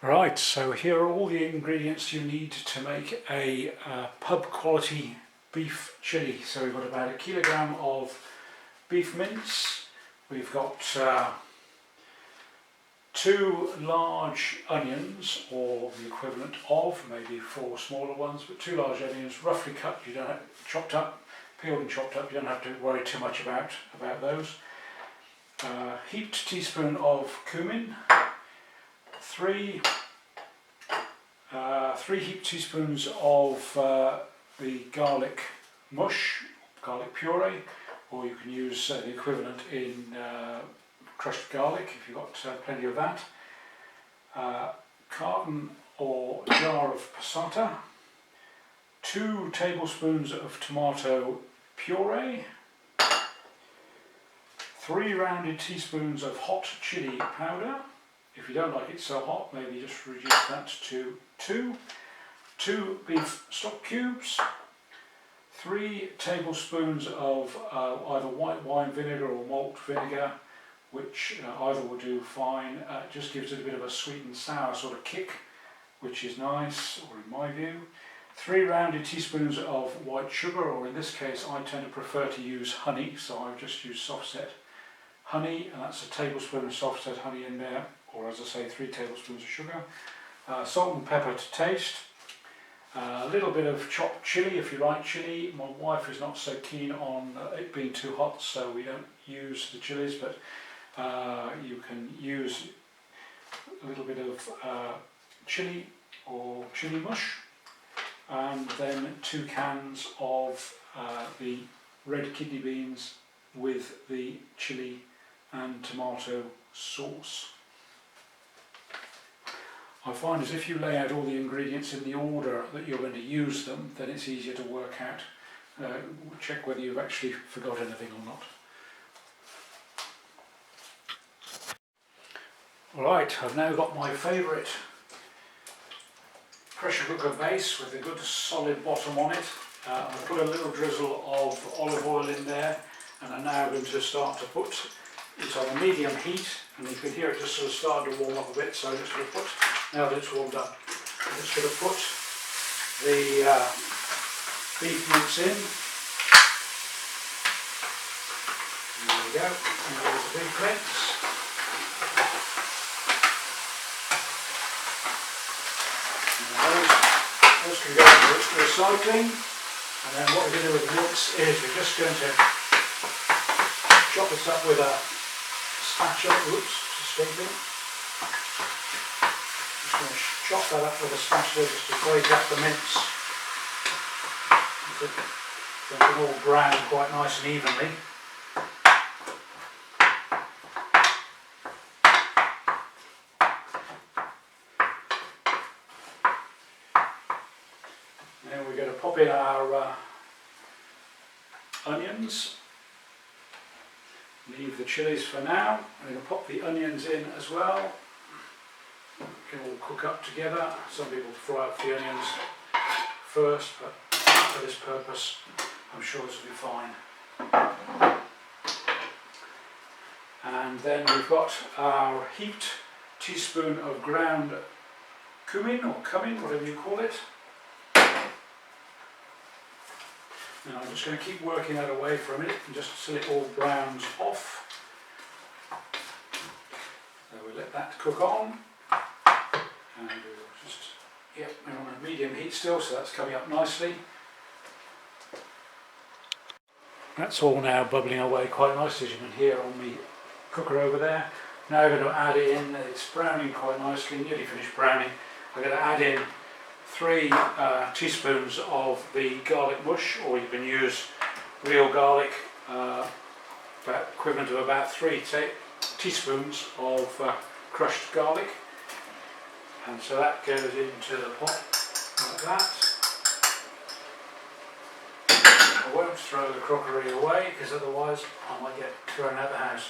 Right, so here are all the ingredients you need to make a pub quality beef chilli. So we've got about a kilogram of beef mince, we've got 2 large onions, or the equivalent of, maybe 4 smaller ones, but 2 large onions, roughly cut, you don't have, chopped up, peeled and chopped up, you don't have to worry too much about those. Heaped teaspoon of cumin, 3 heaped teaspoons of the garlic mush, garlic puree, or you can use the equivalent in crushed garlic if you've got plenty of that. Carton or jar of passata, 2 tablespoons of tomato puree, 3 rounded teaspoons of hot chili powder. If you don't like it so hot, maybe just reduce that to 2 beef stock cubes, 3 tablespoons of either white wine vinegar or malt vinegar, which either will do fine. It just gives it a bit of a sweet and sour sort of kick, which is nice, or in my view. 3 rounded teaspoons of white sugar, or in this case I tend to prefer to use honey, so I've just used soft set honey, and that's a tablespoon of soft set honey in there, or as I say, 3 tablespoons of sugar. Salt and pepper to taste. A little bit of chopped chilli if you like chilli. My wife is not so keen on it being too hot, so we don't use the chilies, but you can use a little bit of chilli or chilli mush, and then 2 cans of the red kidney beans with the chilli and tomato sauce. I find as if you lay out all the ingredients in the order that you're going to use them, then it's easier to work out, check whether you've actually forgot anything or not. Right, I've now got my favourite pressure cooker base with a good solid bottom on it. I've put a little drizzle of olive oil in there, and I'm now going to start to put it on a medium heat, and you can hear it just sort of starting to warm up a bit, so I'm just going to put, now that it's warmed up, I'm just going to put the beef mince in. There we go, and there's the beef mince. Those can go into recycling, and then what we're going to do with the mince is we're just going to chop this up with a spatula. Oops, escaping. Just going to chop that up with a spatula just to break up the mince. So it can all brown quite nice and evenly. Then we're going to pop in our onions. Leave the chilies for now. I'm going to pop the onions in as well. It can all cook up together. Some people fry up the onions first, but for this purpose I'm sure this will be fine. And then we've got our heaped teaspoon of ground cumin, or cumin, whatever you call it. Now I'm just going to keep working that away for a minute, and just till it all browns off. So we'll let that cook on, and we'll just, yep, we're on a medium heat still, so that's coming up nicely. That's all now bubbling away quite nicely, as you can hear on the cooker over there. Now I'm going to add in, it's browning quite nicely, nearly finished browning. I'm going to add in 3 teaspoons of the garlic mush, or you can use real garlic, about equivalent of about 3 teaspoons of crushed garlic, and so that goes into the pot like that. I won't throw the crockery away because otherwise I might get thrown out of the house.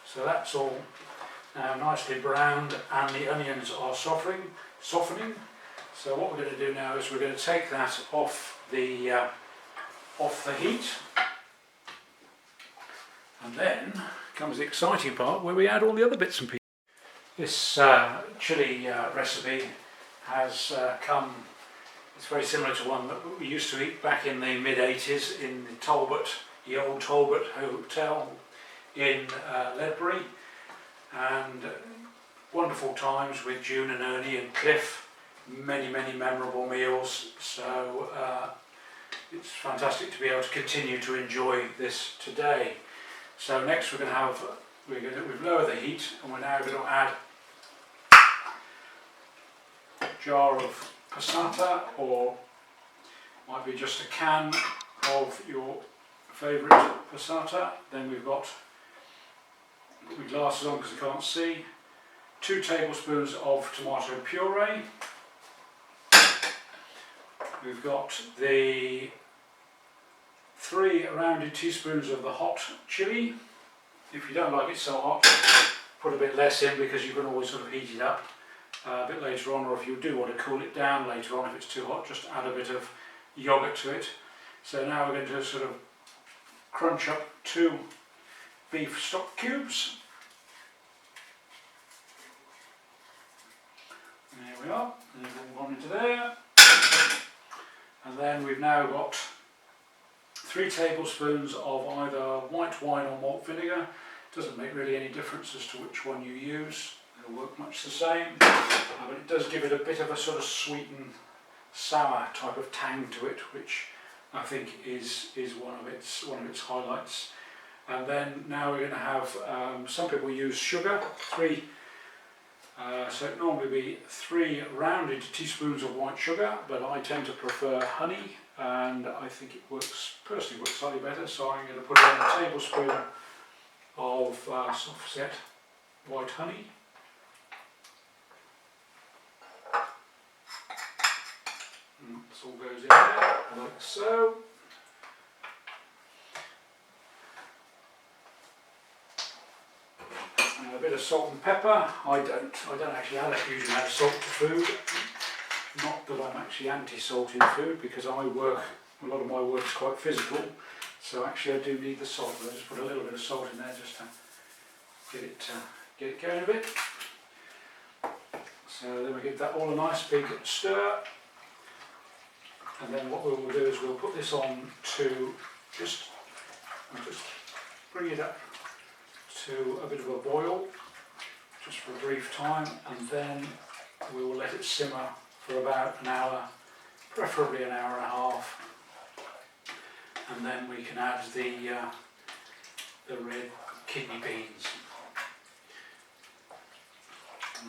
So that's all now nicely browned, and the onions are softening. So what we're going to do now is we're going to take that off the heat, and then comes the exciting part where we add all the other bits and pieces. This chili recipe has come, it's very similar to one that we used to eat back in the mid-80s in the old Talbot Hotel in Ledbury, and wonderful times with June and Ernie and Cliff, many memorable meals, so it's fantastic to be able to continue to enjoy this today. So next we've lowered the heat and we're now going to add a jar of passata, or might be just a can of your favourite passata. Then we've got, put my glasses on because I can't see, 2 tablespoons of tomato puree. We've got the 3 rounded teaspoons of the hot chili. If you don't like it so hot, put a bit less in because you can always sort of heat it up a bit later on, or if you do want to cool it down later on if it's too hot, just add a bit of yogurt to it. So now we're going to sort of crunch up 2 beef stock cubes. There we are, they've all gone into there. And then we've now got 3 tablespoons of either white wine or malt vinegar. Doesn't make really any difference as to which one you use, it'll work much the same, but it does give it a bit of a sort of sweet and sour type of tang to it, which I think is one of its highlights. And then now we're going to have, some people use sugar, 3, so it normally be 3 rounded teaspoons of white sugar, but I tend to prefer honey, and I think it personally works slightly better, so I'm going to put in a tablespoon of soft set white honey. And this all goes in there, like so. And a bit of salt and pepper. I don't actually add a huge amount of salt to food. Not that I'm actually anti-salt in food, because a lot of my work is quite physical, so actually I do need the salt, but I just put a little bit of salt in there just to get it going a bit. So then we give that all a nice big stir, and then what we will do is we'll put this on to just bring it up to a bit of a boil, just for a brief time, and then we will let it simmer for about an hour, preferably an hour and a half, and then we can add the red kidney beans.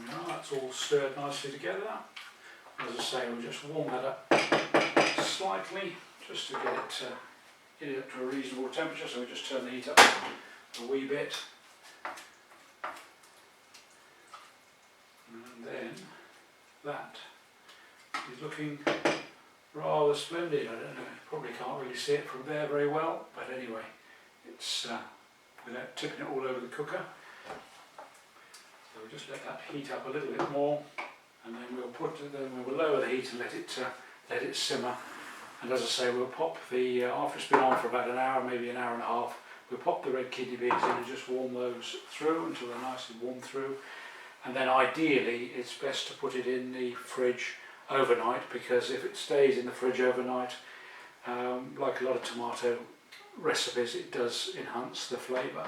Now that's all stirred nicely together. As I say, we'll just warm that up slightly, just to get it up to a reasonable temperature. So we just turn the heat up a wee bit, and then that is looking rather splendid. I don't know, you probably can't really see it from there very well, but anyway, it's without tipping it all over the cooker. So we'll just let that heat up a little bit more, and then we'll lower the heat and let it simmer. And as I say, we'll pop after it's been on for about an hour, maybe an hour and a half, we'll pop the red kidney beans in and just warm those through until they're nicely warm through. And then ideally it's best to put it in the fridge overnight, because if it stays in the fridge overnight, like a lot of tomato recipes, it does enhance the flavour.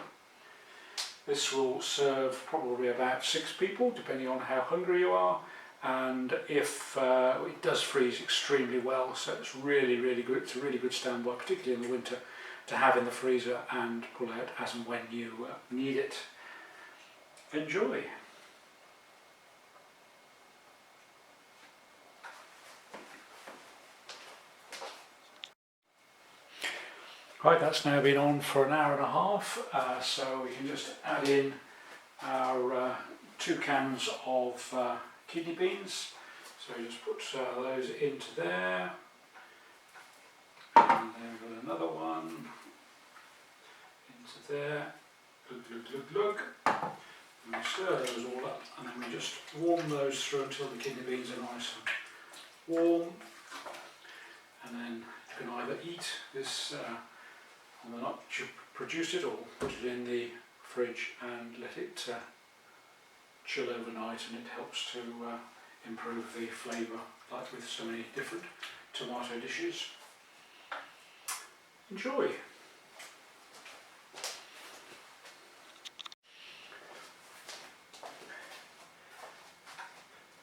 This will serve probably about 6 people, depending on how hungry you are, and if it does freeze extremely well, so it's really good. It's a really good standby, particularly in the winter, to have in the freezer and pull out as and when you need it. Enjoy! Right, that's now been on for an hour and a half, so we can just add in our 2 cans of kidney beans. So we just put those into there, and then we've got another one into there. Look. And we stir those all up, and then we just warm those through until the kidney beans are nice and warm. And then you can either eat this on the night you produce it, or put it in the fridge and let it chill overnight, and it helps to improve the flavour, like with so many different tomato dishes. Enjoy!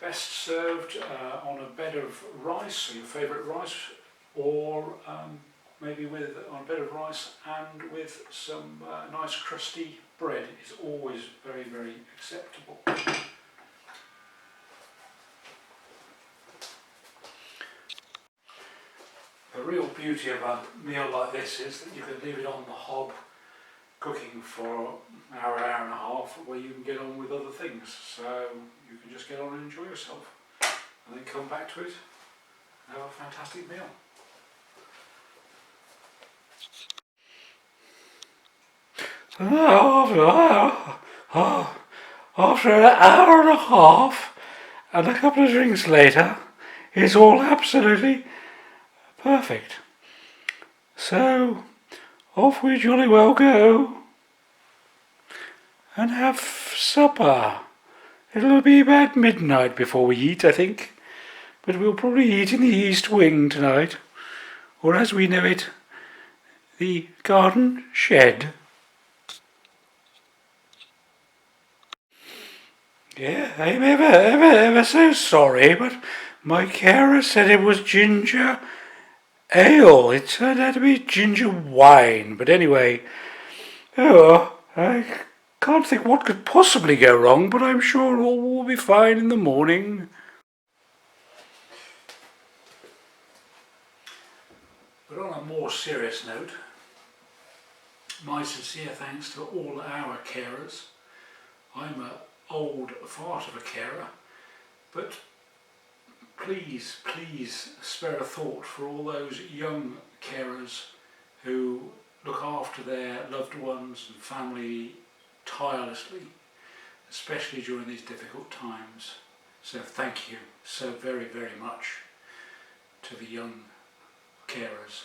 Best served on a bed of rice, your favourite rice, or maybe on a bed of rice and with some nice crusty bread is always very, very acceptable. The real beauty of a meal like this is that you can leave it on the hob cooking for an hour, hour and a half, where you can get on with other things. So you can just get on and enjoy yourself, and then come back to it and have a fantastic meal. After an hour and a half and a couple of drinks later, it's all absolutely perfect. So off we jolly well go and have supper. It'll be about midnight before we eat, I think, but we'll probably eat in the East Wing tonight, or as we know it, the garden shed. Yeah, I'm ever so sorry, but my carer said it was ginger ale. It turned out to be ginger wine, but anyway, I can't think what could possibly go wrong, but I'm sure all will be fine in the morning. But on a more serious note, my sincere thanks to all our carers. I'm an old fart of a carer, but please spare a thought for all those young carers who look after their loved ones and family tirelessly, especially during these difficult times. So thank you so very, very much to the young carers.